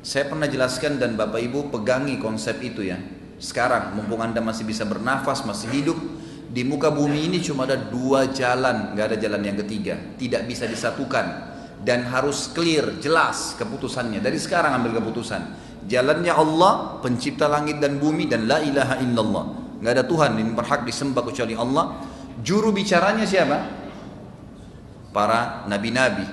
Saya pernah jelaskan dan Bapak Ibu pegangi konsep itu ya. Sekarang mumpung Anda masih bisa bernafas, masih hidup, di muka bumi ini cuma ada dua jalan, nggak ada jalan yang ketiga, tidak bisa disatukan dan harus clear, jelas keputusannya. Dari sekarang ambil keputusan. Jalannya Allah, pencipta langit dan bumi, dan la ilaha illallah. Nggak ada Tuhan yang berhak disembah kecuali Allah. Juru bicaranya siapa? Para nabi-nabi.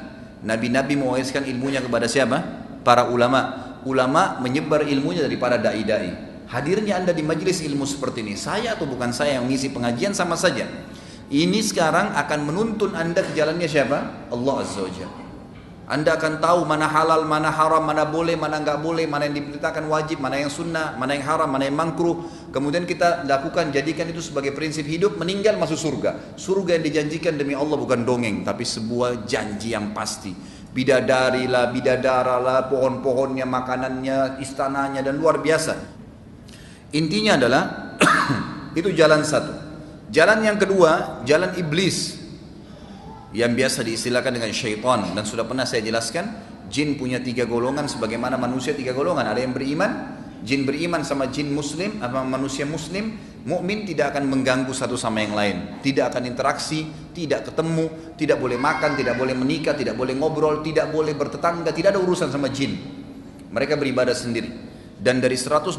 Nabi-nabi mewariskan ilmunya kepada siapa? Para ulama. Ulama menyebar ilmunya daripada dai-dai. Hadirnya Anda di majelis ilmu seperti ini, saya atau bukan saya yang mengisi pengajian sama saja. Ini sekarang akan menuntun Anda ke jalannya siapa? Allah Azza wa Jalla. Anda akan tahu mana halal, mana haram, mana boleh, mana enggak boleh, mana yang diperintahkan wajib, mana yang sunnah, mana yang haram, mana yang makruh. Kemudian kita lakukan, jadikan itu sebagai prinsip hidup, meninggal masuk surga. Surga yang dijanjikan demi Allah bukan dongeng, tapi sebuah janji yang pasti. Bidadari lah, bidadara lah, pohon-pohonnya, makanannya, istananya, dan luar biasa. Intinya adalah itu jalan satu. Jalan yang kedua, jalan iblis yang biasa diistilahkan dengan syaitan, dan sudah pernah saya jelaskan, jin punya tiga golongan sebagaimana manusia tiga golongan. Ada yang beriman, jin beriman sama jin muslim, apa manusia muslim, mukmin tidak akan mengganggu satu sama yang lain, tidak akan interaksi, tidak ketemu, tidak boleh makan, tidak boleh menikah, tidak boleh ngobrol, tidak boleh bertetangga, tidak ada urusan sama jin. Mereka beribadah sendiri. Dan dari 124.000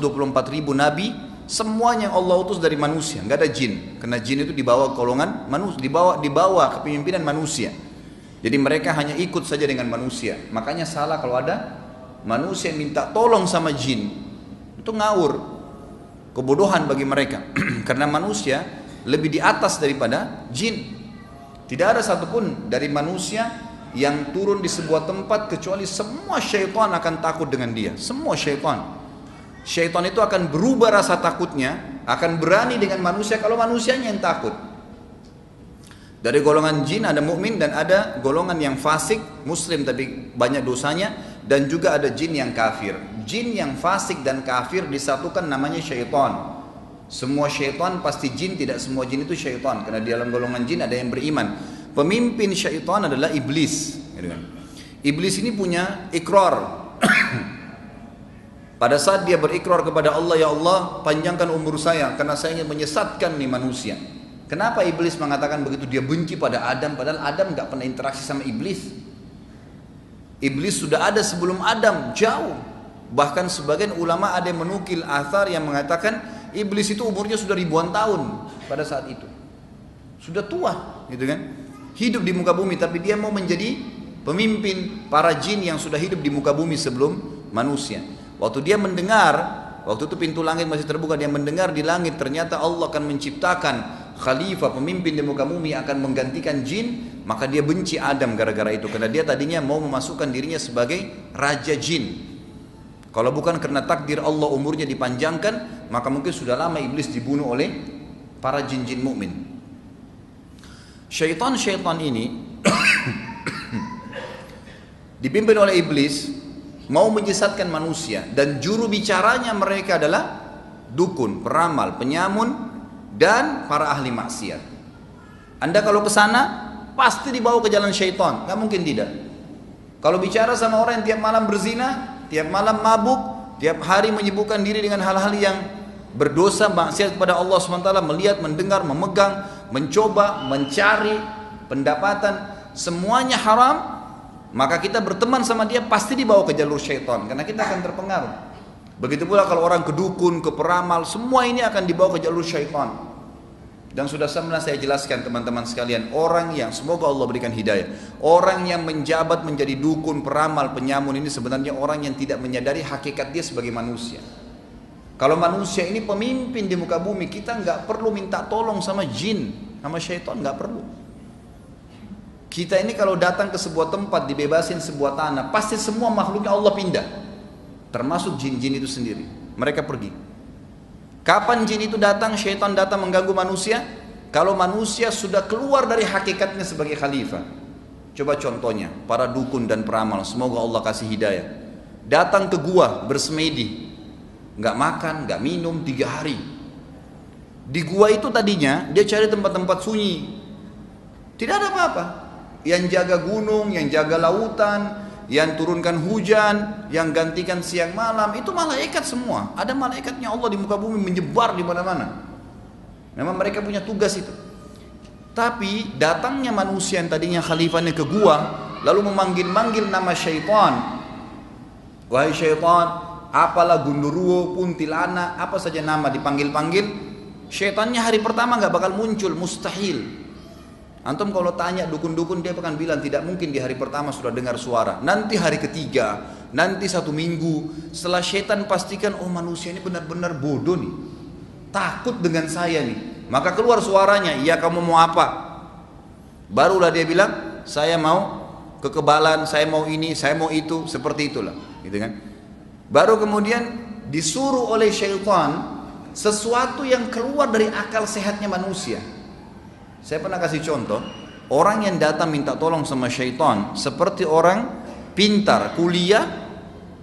nabi, semuanya Allah utus dari manusia, nggak ada jin. Karena jin itu dibawa golongan manusia, dibawa kepemimpinan manusia. Jadi mereka hanya ikut saja dengan manusia. Makanya salah kalau ada manusia yang minta tolong sama jin. Itu ngawur, kebodohan bagi mereka. Karena manusia lebih di atas daripada jin. Tidak ada satupun dari manusia yang turun di sebuah tempat kecuali semua syaitan akan takut dengan dia. Semua syaitan. Syaitan itu akan berubah rasa takutnya, akan berani dengan manusia kalau manusianya yang takut. Dari golongan jin ada mukmin dan ada golongan yang fasik, muslim tapi banyak dosanya, dan juga ada jin yang kafir. Jin yang fasik dan kafir disatukan namanya syaitan. Semua syaitan pasti jin, tidak semua jin itu syaitan, karena di dalam golongan jin ada yang beriman. Pemimpin syaitan adalah iblis. Iblis ini punya ikrar. Pada saat dia berikrar kepada Allah, ya Allah panjangkan umur saya karena saya ingin menyesatkan nih manusia. Kenapa iblis mengatakan begitu? Dia benci pada Adam, padahal Adam gak pernah interaksi sama iblis. Iblis sudah ada sebelum Adam, jauh. Bahkan sebagian ulama ada yang menukil athar yang mengatakan iblis itu umurnya sudah ribuan tahun pada saat itu. Sudah tua, gitu kan? Hidup di muka bumi, tapi dia mau menjadi pemimpin para jin yang sudah hidup di muka bumi sebelum manusia. Waktu dia mendengar, waktu itu pintu langit masih terbuka, dia mendengar di langit ternyata Allah akan menciptakan khalifah, pemimpin di muka bumi akan menggantikan jin, maka dia benci Adam gara-gara itu, karena dia tadinya mau memasukkan dirinya sebagai raja jin. Kalau bukan karena takdir Allah umurnya dipanjangkan, maka mungkin sudah lama iblis dibunuh oleh para jin-jin mukmin. Syaitan-syaitan ini dipimpin oleh iblis, mau menyesatkan manusia, dan juru bicaranya mereka adalah dukun, peramal, penyamun, dan para ahli maksiat. Anda kalau ke sana pasti dibawa ke jalan syaitan, nggak mungkin tidak. Kalau bicara sama orang yang tiap malam berzina, tiap malam mabuk, tiap hari menyibukkan diri dengan hal-hal yang berdosa, maksiat kepada Allah SWT, melihat, mendengar, memegang, mencoba, mencari pendapatan, semuanya haram, maka kita berteman sama dia pasti dibawa ke jalur syaitan, karena kita akan terpengaruh. Begitu pula kalau orang ke dukun, ke peramal, semua ini akan dibawa ke jalur syaitan. Dan sudah pernah saya jelaskan teman-teman sekalian, orang yang, semoga Allah berikan hidayah, orang yang menjabat menjadi dukun, peramal, penyamun ini sebenarnya orang yang tidak menyadari hakikat dia sebagai manusia. Kalau manusia ini pemimpin di muka bumi, kita nggak perlu minta tolong sama jin, sama syaitan, nggak perlu. Kita ini kalau datang ke sebuah tempat, dibebasin sebuah tanah, pasti semua makhluknya Allah pindah, termasuk jin-jin itu sendiri. Mereka pergi. Kapan jin itu datang, syaitan datang mengganggu manusia? Kalau manusia sudah keluar dari hakikatnya sebagai khalifah. Coba contohnya, para dukun dan peramal, semoga Allah kasih hidayah. Datang ke gua bersemedi, nggak makan, nggak minum 3 hari. Di gua itu tadinya dia cari tempat-tempat sunyi, tidak ada apa-apa. Yang jaga gunung, yang jaga lautan, yang turunkan hujan, yang gantikan siang malam, itu malaikat semua. Ada malaikatnya Allah di muka bumi menyebar di mana-mana. Memang mereka punya tugas itu. Tapi datangnya manusia yang tadinya khalifahnya ke gua, lalu memanggil-manggil nama syaitan. Wahai syaitan, apalah gundurwo, kuntilanak, apa saja nama dipanggil-panggil, syaitannya hari pertama nggak bakal muncul, mustahil. Antum kalau tanya dukun-dukun dia akan bilang tidak mungkin di hari pertama sudah dengar suara. Nanti hari ketiga, nanti 1 minggu, setelah syaitan pastikan oh manusia ini benar-benar bodoh nih, takut dengan saya nih, maka keluar suaranya, iya kamu mau apa? Barulah dia bilang saya mau kekebalan, saya mau ini, saya mau itu, seperti itulah, gitu kan? Baru kemudian disuruh oleh syaitan sesuatu yang keluar dari akal sehatnya manusia. Saya pernah kasih contoh, orang yang datang minta tolong sama syaitan seperti orang pintar, kuliah,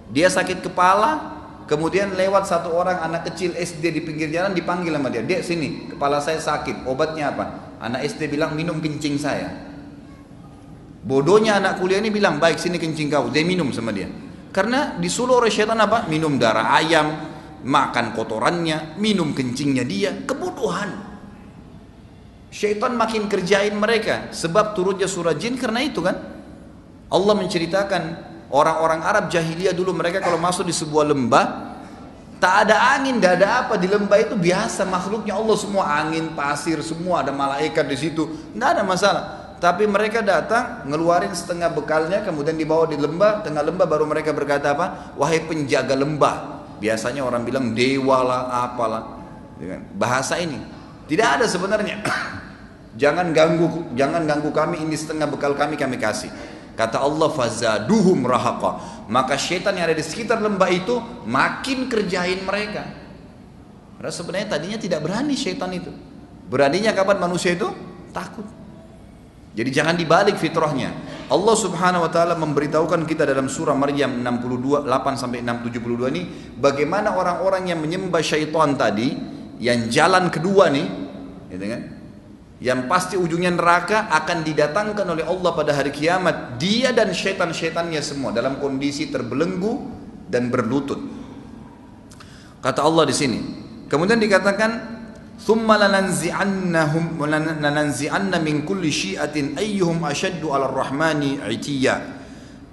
dia sakit kepala, kemudian lewat satu orang anak kecil SD di pinggir jalan dipanggil sama dia, "Dek sini, kepala saya sakit, obatnya apa?" Anak SD bilang, "Minum kencing saya." Bodohnya anak kuliah ini bilang, "Baik, sini kencing kau." Dia minum sama dia. Karena disuruh oleh syaitan apa? Minum darah ayam, makan kotorannya, minum kencingnya dia, kebodohan. Syaitan makin kerjain mereka, sebab turunnya surah jin karena itu kan. Allah menceritakan orang-orang Arab jahiliyah dulu, mereka kalau masuk di sebuah lembah, tak ada angin, tak ada apa, di lembah itu biasa, makhluknya Allah semua, angin, pasir, semua ada malaikat di situ, nggak ada masalah. Tapi mereka datang, ngeluarin setengah bekalnya, kemudian dibawa di lembah, tengah lembah baru mereka berkata apa? Wahai penjaga lembah. Biasanya orang bilang dewa lah, apalah, bahasa ini tidak ada sebenarnya. Jangan ganggu kami, ini setengah bekal kami kasih. Kata Allah, fazaduhum rahaqa. Maka syaitan yang ada di sekitar lembah itu makin kerjain mereka. Karena sebenarnya tadinya tidak berani syaitan itu. Beraninya kapan manusia itu? Takut. Jadi jangan dibalik fitrahnya. Allah Subhanahu wa taala memberitahukan kita dalam surah Maryam 62 8 sampai 672 ini bagaimana orang-orang yang menyembah syaitan tadi, yang jalan kedua nih, gitu kan? Yang pasti ujungnya neraka, akan didatangkan oleh Allah pada hari kiamat, dia dan syaitan-syaitannya semua dalam kondisi terbelenggu dan berlutut. Kata Allah di sini. Kemudian dikatakan, "Tsumma lananzi'anna min kulli syi'atin ayyuhum ashaddu 'alar rahmani 'itiyya."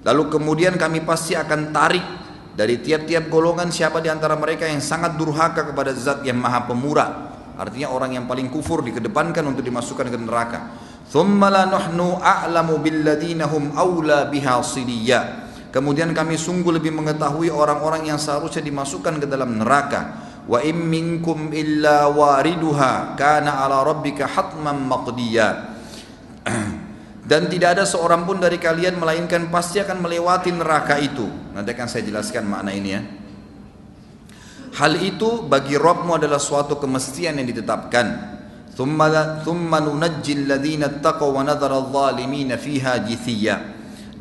Lalu kemudian kami pasti akan tarik dari tiap-tiap golongan siapa di antara mereka yang sangat durhaka kepada Zat yang Maha Pemurah. Artinya orang yang paling kufur dikedepankan untuk dimasukkan ke neraka. Tsumma lanahnu a'lamu billadina hum aula biha siliyya. Kemudian kami sungguh lebih mengetahui orang-orang yang seharusnya dimasukkan ke dalam neraka. Wa in minkum illa wariduha kana ala rabbika hatman maqdiya. Dan tidak ada seorang pun dari kalian melainkan pasti akan melewati neraka itu. Nanti akan saya jelaskan makna ini ya. Hal itu bagi Rabbmu adalah suatu kemestian yang ditetapkan. Thumma nunajjil ladzina taqaw wa nadhara adh-dhalimina fiha jithiyya.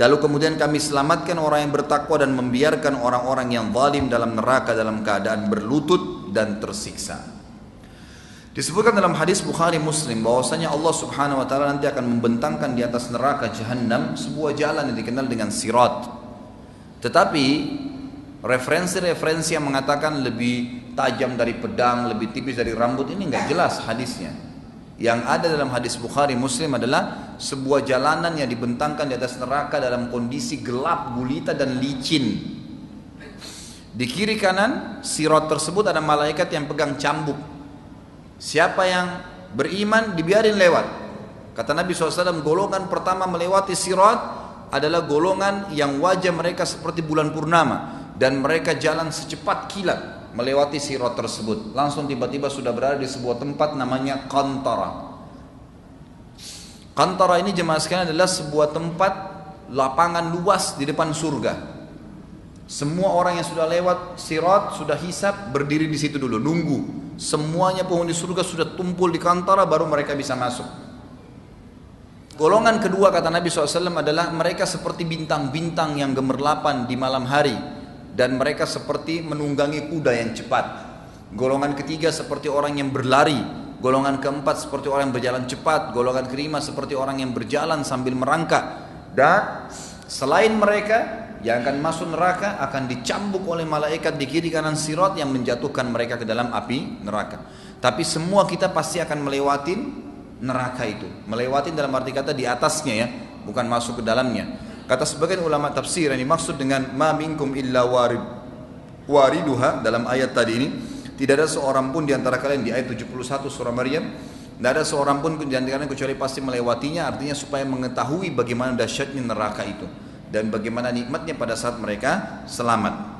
Lalu kemudian kami selamatkan orang yang bertakwa dan membiarkan orang-orang yang zalim dalam neraka dalam keadaan berlutut dan tersiksa. Disebutkan dalam hadis Bukhari Muslim bahwasanya Allah Subhanahu wa taala nanti akan membentangkan di atas neraka Jahannam sebuah jalan yang dikenal dengan Sirat. Tetapi referensi-referensi yang mengatakan lebih tajam dari pedang, lebih tipis dari rambut, ini enggak jelas hadisnya. Yang ada dalam hadis Bukhari Muslim adalah sebuah jalanan yang dibentangkan di atas neraka dalam kondisi gelap, gulita dan licin. Di kiri kanan sirat tersebut ada malaikat yang pegang cambuk. Siapa yang beriman dibiarin lewat. Kata Nabi SAW, golongan pertama melewati sirat adalah golongan yang wajah mereka seperti bulan purnama. Dan mereka jalan secepat kilat melewati sirat tersebut. Langsung tiba-tiba sudah berada di sebuah tempat namanya Qantara. Qantara ini jemaah sekalian adalah sebuah tempat lapangan luas di depan surga. Semua orang yang sudah lewat sirat, sudah hisab, berdiri di situ dulu, nunggu. Semuanya penghuni surga sudah tumpul di Qantara, baru mereka bisa masuk. Golongan kedua kata Nabi SAW adalah mereka seperti bintang-bintang yang gemerlapan di malam hari. Dan mereka seperti menunggangi kuda yang cepat. Golongan ketiga seperti orang yang berlari. Golongan keempat seperti orang yang berjalan cepat. Golongan kelima seperti orang yang berjalan sambil merangkak. Dan selain mereka yang akan masuk neraka akan dicambuk oleh malaikat di kiri kanan sirat yang menjatuhkan mereka ke dalam api neraka. Tapi semua kita pasti akan melewati neraka itu. Melewati dalam arti kata di atasnya ya, bukan masuk ke dalamnya. Kata sebagian ulama tafsir yang dimaksud dengan ma minkum illa wariduha dalam ayat tadi ini, tidak ada seorang pun di antara kalian, di ayat 71 surah Maryam, tidak ada seorang pun di antara kalian kecuali pasti melewatinya, artinya supaya mengetahui bagaimana dahsyatnya neraka itu dan bagaimana nikmatnya pada saat mereka selamat.